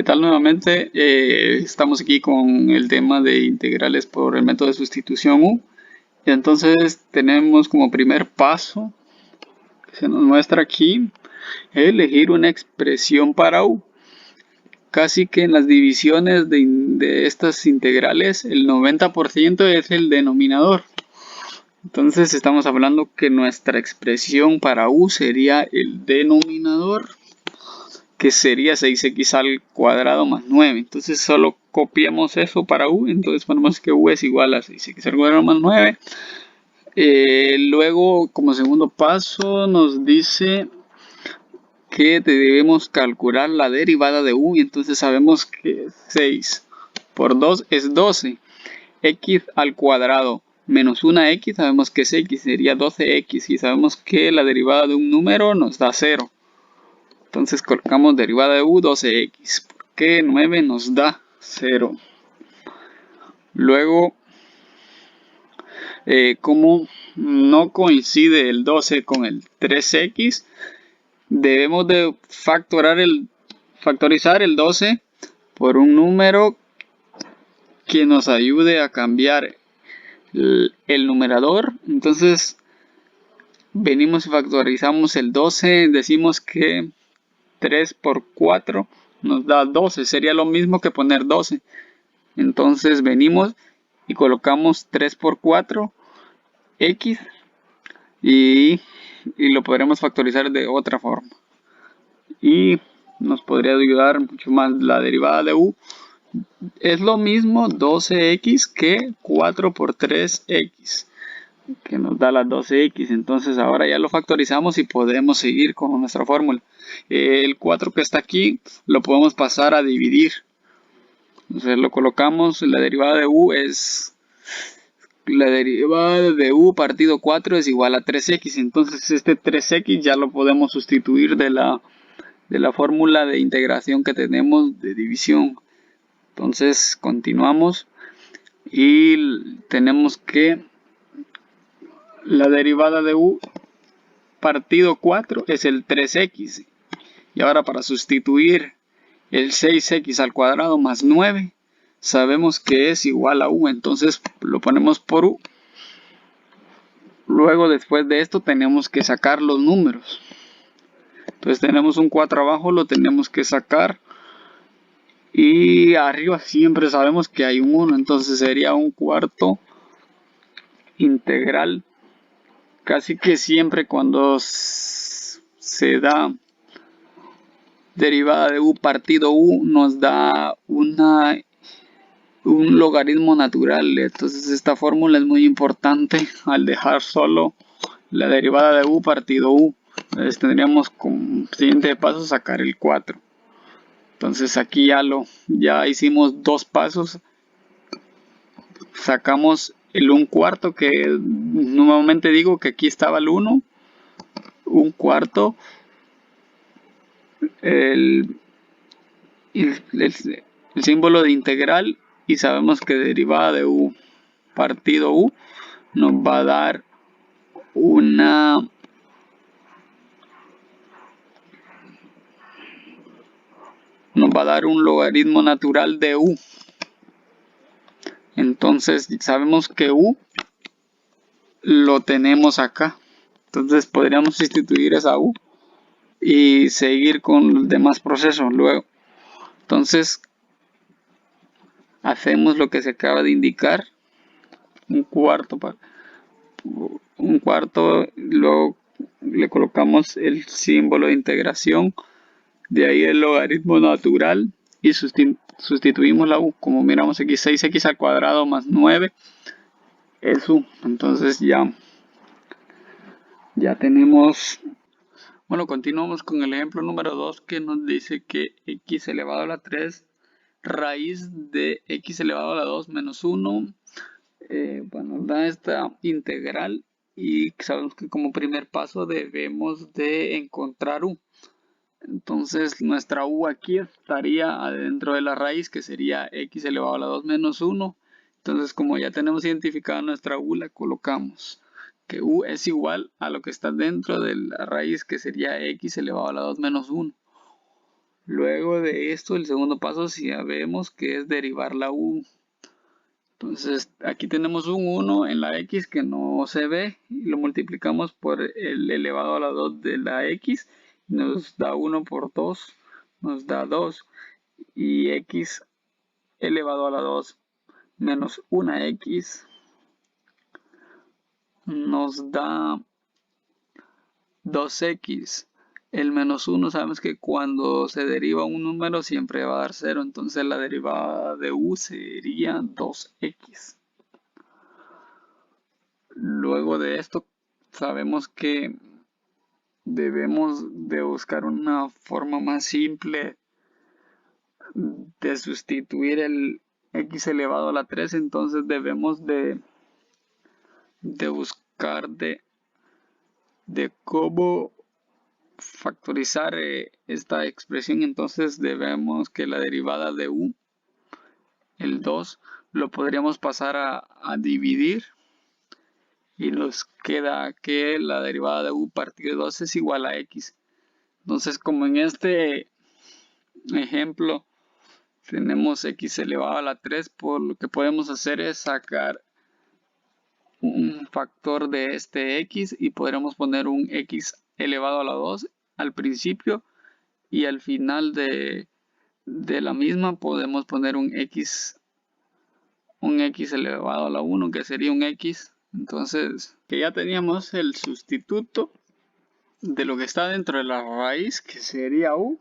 tal nuevamente? Estamos aquí con el tema de integrales por el método de sustitución U. Y entonces tenemos como primer paso, que se nos muestra aquí, elegir una expresión para U. Casi que en las divisiones de estas integrales, el 90% es el denominador. Entonces estamos hablando que nuestra expresión para U sería el denominador, que sería 6x al cuadrado más 9. Entonces solo copiamos eso para U. Entonces ponemos que U es igual a 6x al cuadrado más 9. Luego, como segundo paso, nos dice que debemos calcular la derivada de U. Y entonces sabemos que 6 por 2 es 12. X al cuadrado menos una X, sabemos que es X, sería 12X. Y sabemos que la derivada de un número nos da 0. Entonces colocamos derivada de U 12x, porque 9 nos da 0. Luego, como no coincide el 12 con el 3x, debemos de factorizar el 12 por un número que nos ayude a cambiar el numerador. Entonces, venimos y factorizamos el 12, decimos que 3 por 4 nos da 12, sería lo mismo que poner 12. Entonces venimos y colocamos 3 por 4 x y lo podremos factorizar de otra forma. Y nos podría ayudar mucho más la derivada de U. Es lo mismo 12x que 4 por 3x, que nos da las 12x. Entonces ahora ya lo factorizamos y podemos seguir con nuestra fórmula. El 4 que está aquí lo podemos pasar a dividir. Entonces lo colocamos, la derivada de U es, la derivada de U partido 4 es igual a 3x. Entonces este 3x ya lo podemos sustituir de la fórmula de integración que tenemos de división. Entonces continuamos y tenemos que la derivada de U partido 4 es el 3x. Y ahora para sustituir el 6x al cuadrado más 9, sabemos que es igual a U, entonces lo ponemos por U. Luego, después de esto, tenemos que sacar los números. Entonces tenemos un 4 abajo, lo tenemos que sacar. Y arriba siempre sabemos que hay un 1, entonces sería un cuarto integral. Casi que siempre cuando se da derivada de U partido U nos da un logaritmo natural. Entonces esta fórmula es muy importante al dejar solo la derivada de U partido U. Entonces tendríamos como siguiente paso sacar el 4. Entonces aquí ya hicimos dos pasos. Sacamos el 1/4, que nuevamente digo que aquí estaba el 1. 1/4. El símbolo de integral, y sabemos que derivada de U partido U nos va a dar un logaritmo natural de U. Entonces sabemos que U lo tenemos acá. Entonces podríamos sustituir esa U y seguir con los demás procesos luego. Entonces hacemos lo que se acaba de indicar. Un cuarto, luego le colocamos el símbolo de integración, de ahí el logaritmo natural y sustituimos la U. Como miramos aquí, 6x al cuadrado más 9 es U. Entonces ya tenemos. Bueno, continuamos con el ejemplo número 2, que nos dice que x elevado a la 3 raíz de x elevado a la 2 menos 1. Bueno, da esta integral y sabemos que como primer paso debemos de encontrar U. Entonces nuestra U aquí estaría adentro de la raíz, que sería x elevado a la 2 menos 1. Entonces, como ya tenemos identificada nuestra U, la colocamos, que U es igual a lo que está dentro de la raíz, que sería x elevado a la 2 menos 1. Luego de esto, el segundo paso si sabemos que es derivar la u. Entonces aquí tenemos un 1 en la x que no se ve y lo multiplicamos por el elevado a la 2 de la x. Nos da 1 por 2, nos da 2. Y x elevado a la 2 menos 1x nos da 2x. El menos 1 sabemos que cuando se deriva un número siempre va a dar 0, entonces la derivada de u sería 2x. Luego de esto sabemos que debemos de buscar una forma más simple de sustituir el x elevado a la 3, entonces debemos de buscar de cómo factorizar esta expresión. Entonces debemos que la derivada de u, el 2, lo podríamos pasar a dividir y nos queda que la derivada de u partido de 2 es igual a x. Entonces, como en este ejemplo tenemos x elevado a la 3, por lo que podemos hacer es sacar un factor de este x y podremos poner un x elevado a la 2 al principio y al final de la misma podemos poner un x elevado a la 1 que sería un x. Entonces que ya teníamos el sustituto de lo que está dentro de la raíz que sería u.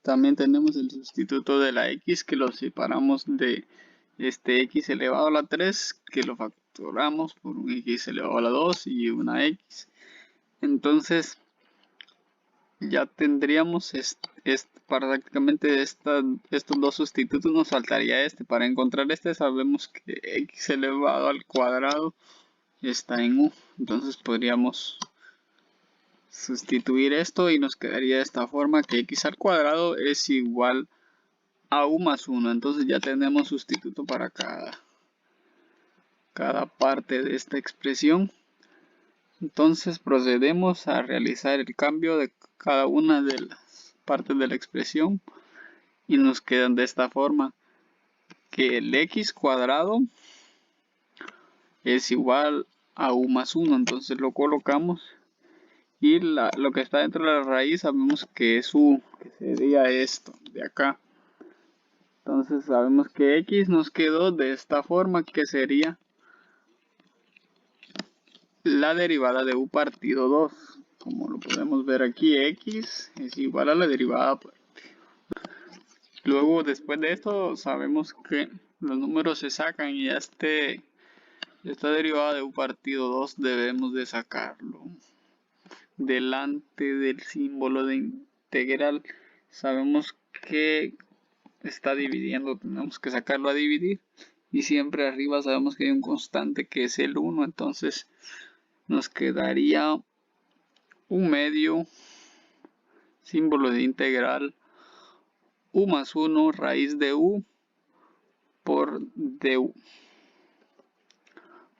También tenemos el sustituto de la x que lo separamos de este x elevado a la 3 que lo factoramos por un x elevado a la 2 y una x. Entonces ya tendríamos prácticamente estos dos sustitutos. Nos faltaría este. Para encontrar este sabemos que x elevado al cuadrado está en u. Entonces podríamos sustituir esto y nos quedaría de esta forma que x al cuadrado es igual a u más 1. Entonces ya tenemos sustituto para cada parte de esta expresión. Entonces procedemos a realizar el cambio de cada una de las partes de la expresión y nos quedan de esta forma que el x cuadrado es igual a u más 1. Entonces lo colocamos y lo que está dentro de la raíz sabemos que es u, que sería esto de acá. Entonces sabemos que x nos quedó de esta forma que sería la derivada de u partido 2. Como lo podemos ver aquí, x es igual a la derivada. Luego, después de esto, sabemos que los números se sacan y esta derivada de u partido 2 debemos de sacarlo delante del símbolo de integral. Sabemos que está dividiendo, tenemos que sacarlo a dividir y siempre arriba sabemos que hay un constante que es el 1, entonces nos quedaría un medio, símbolo de integral, u más 1 raíz de u por du.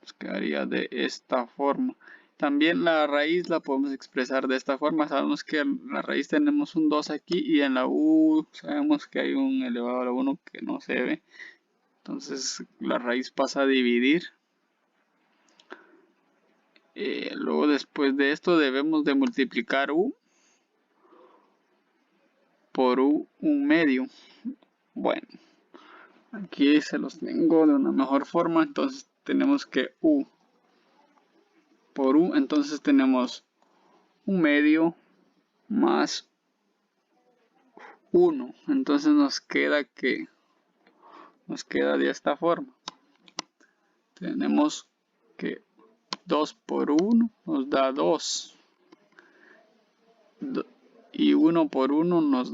Nos quedaría de esta forma. También la raíz la podemos expresar de esta forma. Sabemos que en la raíz tenemos un 2 aquí y en la u sabemos que hay un elevado a la 1 que no se ve. Entonces la raíz pasa a dividir. Luego después de esto debemos de multiplicar u por u un medio. Bueno, aquí se los tengo de una mejor forma. Entonces tenemos que u por u, entonces tenemos un medio más 1. Entonces nos queda de esta forma. Tenemos que 2 por 1 nos da 2. Y 1 por 1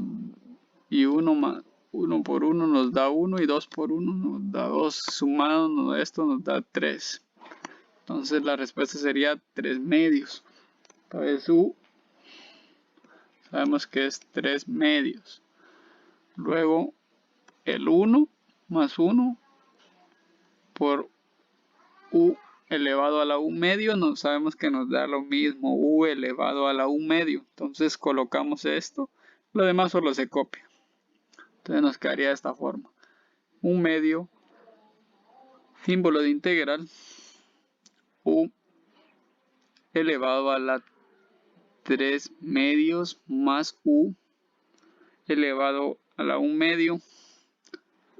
y 1 más 1 por 1 nos da 1 y 2 por 1 nos da 2. Sumado esto nos da 3. Entonces la respuesta sería 3 medios. Entonces u sabemos que es 3 medios. Luego el 1 más 1 por u elevado a la u medio, no sabemos que nos da lo mismo, u elevado a la u medio. Entonces colocamos esto, Lo demás solo se copia. Entonces nos quedaría de esta forma. 1 medio, símbolo de integral, u elevado a la 3 medios más u elevado a la 1 medio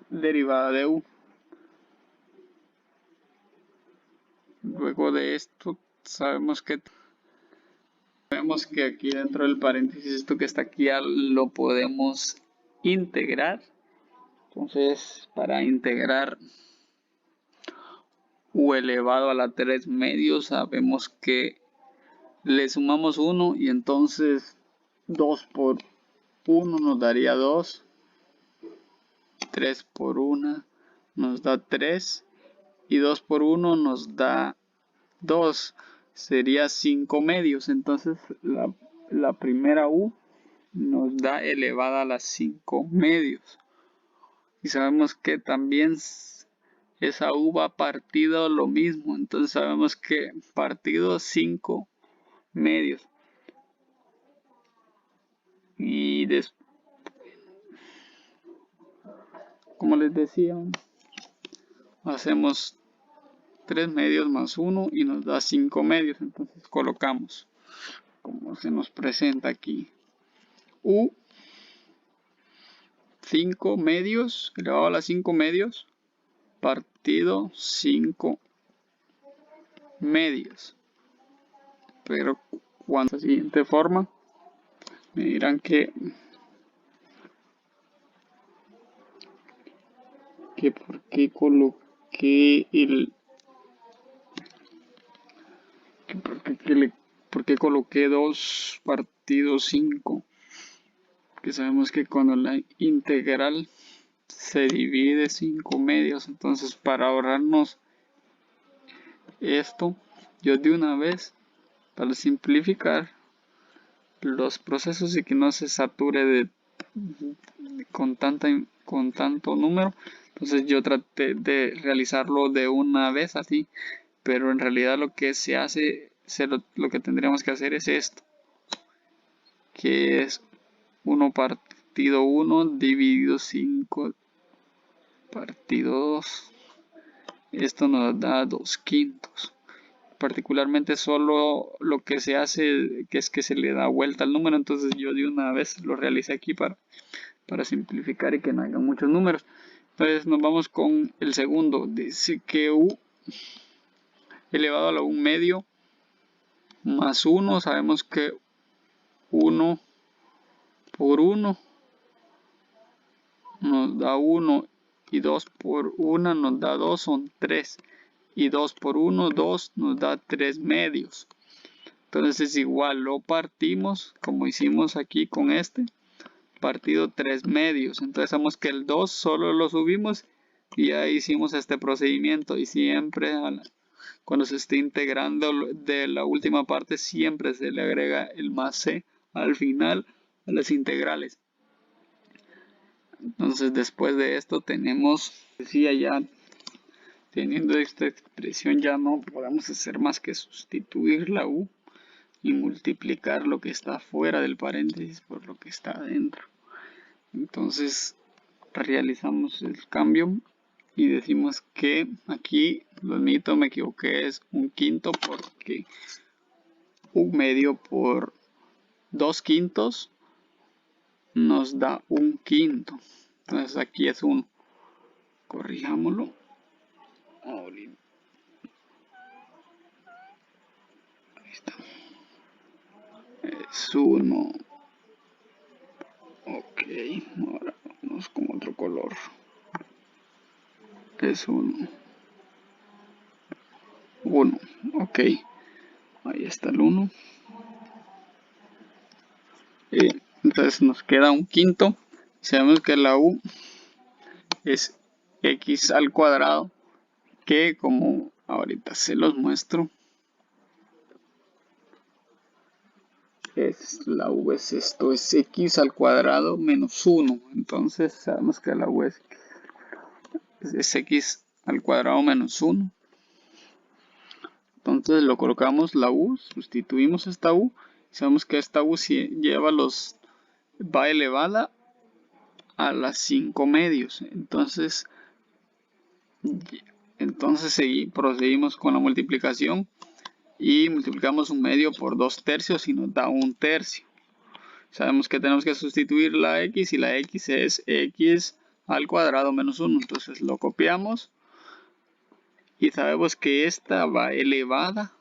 derivada de u. Luego de esto sabemos que aquí dentro del paréntesis, esto que está aquí ya lo podemos integrar. Entonces, para integrar u elevado a la 3 medios, sabemos que le sumamos 1 y entonces 2 por 1 nos daría 2. 3 por 1 nos da 3 y 2 por 1 nos da 2, sería 5 medios. Entonces la primera u nos da elevada a las 5 medios. Y sabemos que también esa u va partido lo mismo. Entonces sabemos que partido 5 medios. Y después, como les decía, hacemos 3 medios más 1 y nos da 5 medios. Entonces colocamos, como se nos presenta aquí, u 5 medios elevado a las 5 medios partido 5 medios. Pero cuando la siguiente forma, me dirán que por qué coloqué por qué coloqué 2 partido 5, que sabemos que cuando la integral se divide 5 medios, entonces para ahorrarnos esto, yo de una vez, para simplificar los procesos y que no se sature con tanto número, entonces yo traté de realizarlo de una vez así, pero en realidad lo que se hace, lo que tendríamos que hacer es esto, que es 1 partido 1 dividido 5 partido 2. Esto nos da 2/5. Particularmente solo lo que se hace, que es que se le da vuelta al número, entonces yo de una vez lo realicé aquí para simplificar y que no haya muchos números. Entonces nos vamos con el segundo. Dice que u elevado a la 1 medio más 1, sabemos que 1 por 1 nos da 1 y 2 por 1 nos da 2, son 3. Y 2 por 1, 2 nos da 3 medios. Entonces igual lo partimos como hicimos aquí con este. Partido 3 medios. Entonces sabemos que el 2 solo lo subimos y ya hicimos este procedimiento. Y siempre cuando se esté integrando de la última parte, siempre se le agrega el más c al final a las integrales. Entonces después de esto tenemos, decía ya, teniendo esta expresión ya no podemos hacer más que sustituir la u y multiplicar lo que está fuera del paréntesis por lo que está adentro. Entonces realizamos el cambio y decimos que aquí, lo admito, me equivoqué, es 1/5 porque 1 medio por 2/5 nos da 1/5. Entonces aquí es 1. Corrijámoslo. Ahí está. Es 1. Ok, ahora vamos con otro color. Es 1. 1, ok. Ahí está el 1. Entonces nos queda 1/5. Sabemos que la u es x al cuadrado, que como ahorita se los muestro, la u es esto, es x al cuadrado menos 1. Entonces sabemos que la u es x al cuadrado menos 1. Entonces lo colocamos la u, sustituimos esta u, sabemos que esta u lleva los va elevada a las 5 medios. Entonces proseguimos con la multiplicación y multiplicamos 1/2 por 2/3 y nos da 1/3. Sabemos que tenemos que sustituir la x y la x es x al cuadrado menos 1. Entonces lo copiamos y sabemos que esta va elevada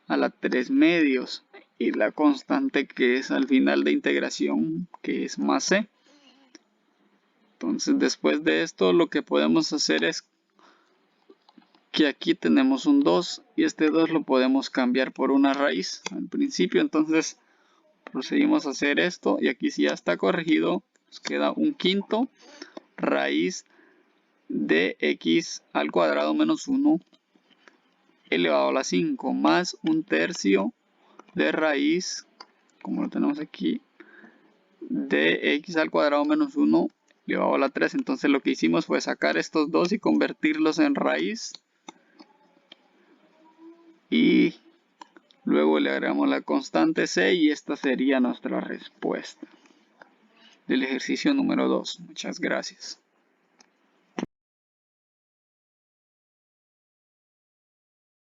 a la 3 medios y la constante que es al final de integración, que es más c. Entonces después de esto lo que podemos hacer es que aquí tenemos un 2 y este 2 lo podemos cambiar por una raíz al principio. Entonces procedimos a hacer esto y aquí si ya está corregido nos queda 1/5 raíz de x al cuadrado menos 1 elevado a la 5 más 1/3 de raíz, como lo tenemos aquí, de x al cuadrado menos 1 elevado a la 3. Entonces lo que hicimos fue sacar estos dos y convertirlos en raíz. Y luego le agregamos la constante c y esta sería nuestra respuesta del ejercicio número 2. Muchas gracias.